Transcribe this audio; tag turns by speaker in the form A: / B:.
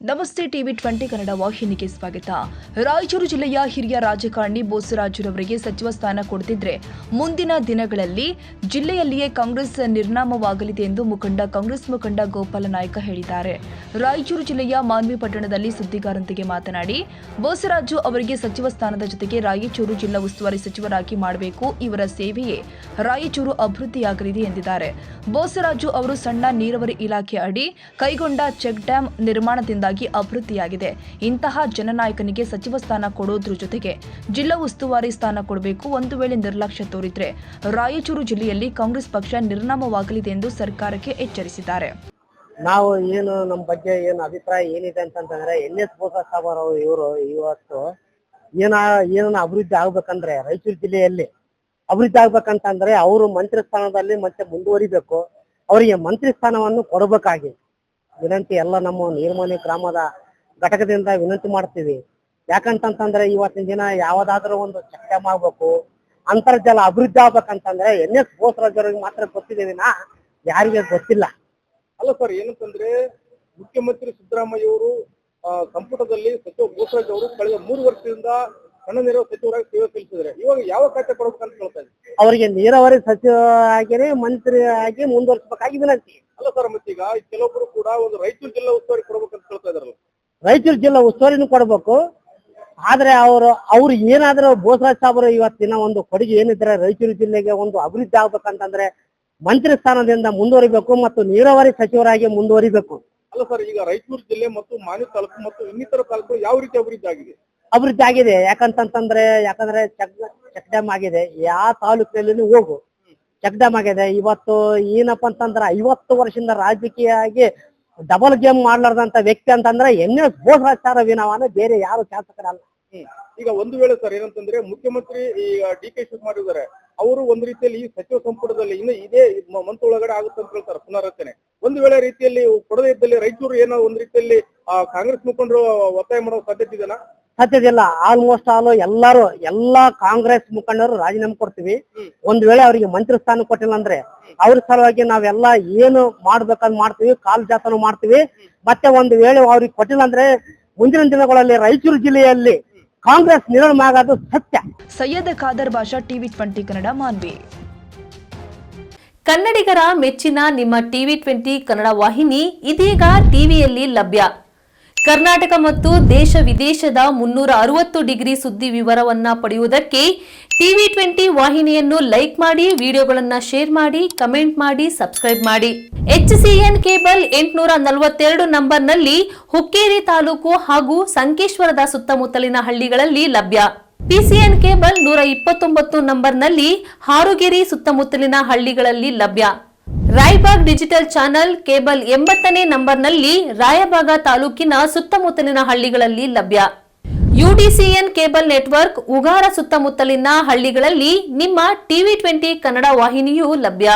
A: ನಮಸ್ತೆ ಟಿವಿ 20 ಕನ್ನಡ ವಾಹಿನಿಗೆ ಸ್ವಾಗತ. ರಾಯಚೂರು ಜಿಲ್ಲೆಯ ಹಿರಿಯ ರಾಜಕಾರಣಿ ಬೋಸರಾಜುರವರಿಗೆ ಸಚಿವ ಸ್ಥಾನ ಕೊಡದಿದ್ರೆ ಮುಂದಿನ ದಿನಗಳಲ್ಲಿ ಜಿಲ್ಲೆಯಲ್ಲಿಯೇ ಕಾಂಗ್ರೆಸ್ ನಿರ್ನಾಮವಾಗಲಿದೆ ಎಂದು ಕಾಂಗ್ರೆಸ್ ಮುಖಂಡ ಗೋಪಾಲ ನಾಯ್ಕ ಹೇಳಿದ್ದಾರೆ. ರಾಯಚೂರು ಜಿಲ್ಲೆಯ ಮಾನ್ವಿ ಪಟ್ಟಣದಲ್ಲಿ ಸುದ್ದಿಗಾರರೊಂದಿಗೆ ಮಾತನಾಡಿ, ಬೋಸರಾಜು ಅವರಿಗೆ ಸಚಿವ ಸ್ಥಾನದ ಜೊತೆಗೆ ರಾಯಚೂರು ಜಿಲ್ಲಾ ಉಸ್ತುವಾರಿ ಸಚಿವರಾಗಿ ಮಾಡಬೇಕು. ಇವರ ಸೇವೆಯೇ ರಾಯಚೂರು ಅಭಿವೃದ್ಧಿಯಾಗಲಿದೆ ಎಂದಿದ್ದಾರೆ. ಬೋಸರಾಜು ಅವರು ಸಣ್ಣ ನೀರಾವರಿ ಇಲಾಖೆ ಅಡಿ ಕೈಗೊಂಡ ಚೆಕ್ ಡ್ಯಾಂ ನಿರ್ಮಾಣದಿಂದಾಗಿ ಅಭಿವೃದ್ಧಿಯಾಗಿದೆ. ಇಂತಹ ಜನನಾಯಕನಿಗೆ ಸಚಿವ ಸ್ಥಾನ ಕೊಡೋದ್ರ ಜೊತೆಗೆ ಜಿಲ್ಲಾ ಉಸ್ತುವಾರಿ ಸ್ಥಾನ ಕೊಡಬೇಕು. ಒಂದು ವೇಳೆ ನಿರ್ಲಕ್ಷ್ಯ ತೋರಿದ್ರೆ ರಾಯಚೂರು ಜಿಲ್ಲೆಯಲ್ಲಿ ಕಾಂಗ್ರೆಸ್ ಪಕ್ಷ ನಿರ್ನಾಮವಾಗಲಿದೆ ಎಂದು ಸರ್ಕಾರಕ್ಕೆ ಎಚ್ಚರಿಸಿದ್ದಾರೆ.
B: ನಾವು ಏನು ನಮ್ಮ ಬಗ್ಗೆ ಏನು ಅಭಿಪ್ರಾಯ ಏನಿದೆ ಅಂತಂದ್ರೆ NS ಬೋಸರಾಜ್ ಅವರು ಇವರು ಇವತ್ತು ಏನ ಅಭಿವೃದ್ಧಿ ಆಗ್ಬೇಕಂದ್ರೆ ರಾಯಚೂರು ಜಿಲ್ಲೆಯಲ್ಲಿ ಅಭಿವೃದ್ಧಿ ಆಗ್ಬೇಕಂತಂದ್ರೆ ಅವರು ಮಂತ್ರಿ ಸ್ಥಾನದಲ್ಲಿ ಮತ್ತೆ ಮುಂದುವರಿಬೇಕು. ಅವರಿಗೆ ಮಂತ್ರಿ ಸ್ಥಾನವನ್ನು ಕೊಡಬೇಕಾಗಿ ವಿನಂತಿ ಎಲ್ಲ ನಮ್ಮ ನೀರ್ಮನೆ ಗ್ರಾಮದ ಘಟಕದಿಂದ ವಿನಂತಿ ಮಾಡ್ತೀವಿ. ಯಾಕಂತಂದ್ರೆ ಇವತ್ತಿನ ದಿನ ಯಾವ್ದಾದ್ರೂ ಒಂದು ಚೆಕ್ ಡ್ಯಾಮ್ ಆಗ್ಬೇಕು, ಅಂತರ್ಜಲ ಅಭಿವೃದ್ಧಿ ಆಗ್ಬೇಕಂತಂದ್ರೆ NS ಬೋಸರಾಜ್ ಅವರಿಗೆ ಮಾತ್ರ ಗೊತ್ತಿದೆ ವಿನಾ ಯಾರಿಗೆ ಗೊತ್ತಿಲ್ಲ.
C: ಅಲ್ಲ ಸರ್, ಏನಂತಂದ್ರೆ ಮುಖ್ಯಮಂತ್ರಿ ಸಿದ್ದರಾಮಯ್ಯ ಅವರು ಸಂಪುಟದಲ್ಲಿ ಸಚಿವ ಬೋಸರಾಜ್ ಅವರು ಕಳೆದ 3 ವರ್ಷದಿಂದ ಸಣ್ಣ ನೀರಾವರಿ ಸಚಿವರಾಗಿ ಸೇವೆ ಸಲ್ಲಿಸಿದ್ರೆ ಇವಾಗ ಯಾವ ಖಾತೆ ಕೊಡಬೇಕಂತ ಕೇಳ್ತಾ ಇದ್ದಾರೆ.
B: ಅವರಿಗೆ ನೀರಾವರಿ ಸಚಿವ ಆಗಿನೇ ಮಂತ್ರಿ ಆಗಿ ಮುಂದುವರಿಸಬೇಕಾಗಿ ವಿನಂತಿ.
C: ಅಲ್ಲ ಸರ್, ಮತ್ತೀಗ ಕೆಲವೊಬ್ರು ಕೂಡ ಒಂದು ರಾಯಚೂರು ಜಿಲ್ಲಾ ಉಸ್ತುವಾರಿ ಕೊಡ್ಬೇಕಂತ ಕೇಳ್ತಾ ಇದಾರಲ್ಲ.
B: ರಾಯಚೂರು ಜಿಲ್ಲಾ ಉಸ್ತುವಾರಿನೂ ಕೊಡ್ಬೇಕು. ಆದ್ರೆ ಅವ್ರು ಏನಾದ್ರೂ ಬೋಸರಾಜ್ ಸಾಬ್ರು ಇವತ್ತಿನ ಒಂದು ಕೊಡುಗೆ ಏನಿದ್ರೆ ರಾಯಚೂರು ಜಿಲ್ಲೆಗೆ ಒಂದು ಅಭಿವೃದ್ಧಿ ಆಗ್ಬೇಕಂತಂದ್ರೆ ಮಂತ್ರಿ ಸ್ಥಾನದಿಂದ ಮುಂದುವರಿಬೇಕು ಮತ್ತು ನೀರಾವರಿ ಸಚಿವರಾಗಿ ಮುಂದುವರಿಬೇಕು.
C: ಅಲ್ಲ ಸರ್, ಈಗ ರಾಯಚೂರು ಜಿಲ್ಲೆ ಮತ್ತು ಮಾನ್ವಿ ತಾಲೂಕು ಮತ್ತು ಇನ್ನಿತರ ತಾಲೂಕು ಯಾವ ರೀತಿ ಅಭಿವೃದ್ಧಿ ಆಗಿದೆ?
B: ಅಭಿವೃದ್ಧಿ ಆಗಿದೆ. ಯಾಕಂದ್ರೆ ಚೆಕ್ ಡ್ಯಾಮ್ ಆಗಿದೆ. ಯಾವ ತಾಲೂಕಿನಲ್ಲಿ ಹೋಗು ಚೆಕ್ ಡ್ಯಾಮ್ ಆಗಿದೆ. ಇವತ್ತು ಏನಪ್ಪಾ ಅಂತಂದ್ರೆ 50 ವರ್ಷದಿಂದ ರಾಜಕೀಯವಾಗಿ ಡಬಲ್ ಗೇಮ್ ಮಾಡ್ಲಾರ್ದಂತ ವ್ಯಕ್ತಿ ಅಂತಂದ್ರೆ NS ಬೋಸರಾಜ್ ವಿನವನ ಬೇರೆ ಯಾರು ಶಾಸಕರಲ್ಲ.
C: ಈಗ ಒಂದು ವೇಳೆ ಸರ್ ಏನಂತಂದ್ರೆ ಮುಖ್ಯಮಂತ್ರಿ ಈಗ DK ಶಿವಕುಮಾರ್ ಇದ್ದಾರೆ, ಅವರು ಒಂದು ರೀತಿಯಲ್ಲಿ ಈ ಸಚಿವ ಸಂಪುಟದಲ್ಲಿ ಇನ್ನು ಇದೇ ಮಂತ್ ಒಳಗಡೆ ಆಗುತ್ತೆ ಅಂತ ಹೇಳ್ತಾರೆ ಪುನರ್ರಚನೆ. ಒಂದು ವೇಳೆ ರೀತಿಯಲ್ಲಿ ಕೊಡದೇ ಇದ್ದಲ್ಲಿ ರಾಯಚೂರು ಏನೋ ಒಂದು ರೀತಿಯಲ್ಲಿ ಕಾಂಗ್ರೆಸ್ ಮುಖಂಡರು ಒತ್ತಾಯ ಮಾಡೋ ಸಾಧ್ಯತೆ ಇದೆನಾ?
B: ಸಾಧ್ಯದಿಲ್ಲ. ಆಲ್ಮೋಸ್ಟ್ ಎಲ್ಲಾ ಕಾಂಗ್ರೆಸ್ ಮುಖಂಡರು ರಾಜೀನಾಮೆ ಕೊಡ್ತೀವಿ. ಒಂದ್ ವೇಳೆ ಅವರಿಗೆ ಮಂತ್ರಿ ಸ್ಥಾನ ಕೊಟ್ಟಿಲ್ಲ ಅಂದ್ರೆ ಅವ್ರ ಸಲುವಾಗಿ ನಾವೆಲ್ಲ ಏನು ಮಾಡ್ಬೇಕಂತ ಮಾಡ್ತೀವಿ, ಕಾಲ್ ಜಾತನು ಮಾಡ್ತೀವಿ. ಮತ್ತೆ ಒಂದು ವೇಳೆ ಅವ್ರಿಗೆ ಕೊಟ್ಟಿಲ್ಲ ಅಂದ್ರೆ ಮುಂದಿನ ದಿನಗಳಲ್ಲಿ ರಾಯಚೂರು ಜಿಲ್ಲೆಯಲ್ಲಿ ಕಾಂಗ್ರೆಸ್ ನಿರ್ಣಯ ಆಗೋದು ಸತ್ಯ.
A: ಸೈಯದ್ ಖಾದರ್ ಬಾಷಾ, ಟಿವಿ 20 ಕನ್ನಡ, ಮಾನ್ವಿ.
D: ಕನ್ನಡಿಗರ ಮೆಚ್ಚಿನ ನಿಮ್ಮ ಟಿವಿ 20 ಕನ್ನಡ ವಾಹಿನಿ ಇದೀಗ ಟಿವಿಯಲ್ಲಿ ಲಭ್ಯ. ಕರ್ನಾಟಕ ಮತ್ತು ದೇಶ ವಿದೇಶದ 360 ಡಿಗ್ರಿ ಸುದ್ದಿ ವಿವರವನ್ನ ಪಡೆಯುವುದಕ್ಕೆ ಟಿವಿ 20 ವಾಹಿನಿಯನ್ನು ಲೈಕ್ ಮಾಡಿ, ವಿಡಿಯೋಗಳನ್ನ ಶೇರ್ ಮಾಡಿ, ಕಮೆಂಟ್ ಮಾಡಿ, ಸಬ್ಸ್ಕ್ರೈಬ್ ಮಾಡಿ. HCN ಕೇಬಲ್ 842 ನಂಬರ್ನಲ್ಲಿ ಹುಕ್ಕೇರಿ ತಾಲೂಕು ಹಾಗೂ ಸಂಕೇಶ್ವರದ ಸುತ್ತಮುತ್ತಲಿನ ಹಳ್ಳಿಗಳಲ್ಲಿ ಲಭ್ಯ. PCN ಕೇಬಲ್ 129 ನಂಬರ್ನಲ್ಲಿ ಹಾರುಗೆರೆ ಸುತ್ತಮುತ್ತಲಿನ ಹಳ್ಳಿಗಳಲ್ಲಿ ಲಭ್ಯ. ರಾಯಬಾಗ್ ಡಿಜಿಟಲ್ ಚಾನೆಲ್ ಕೇಬಲ್ 80ನೇ ನಂಬರ್ನಲ್ಲಿ ರಾಯಬಾಗ ತಾಲೂಕಿನ ಸುತ್ತಮುತ್ತಲಿನ ಹಳ್ಳಿಗಳಲ್ಲಿ ಲಭ್ಯ. UDCN ಕೇಬಲ್ ನೆಟ್ವರ್ಕ್ ಉಗಾರ ಸುತ್ತಮುತ್ತಲಿನ ಹಳ್ಳಿಗಳಲ್ಲಿ ನಿಮ್ಮ ಟಿವಿ 20 ಕನ್ನಡ ವಾಹಿನಿಯೂ ಲಭ್ಯ.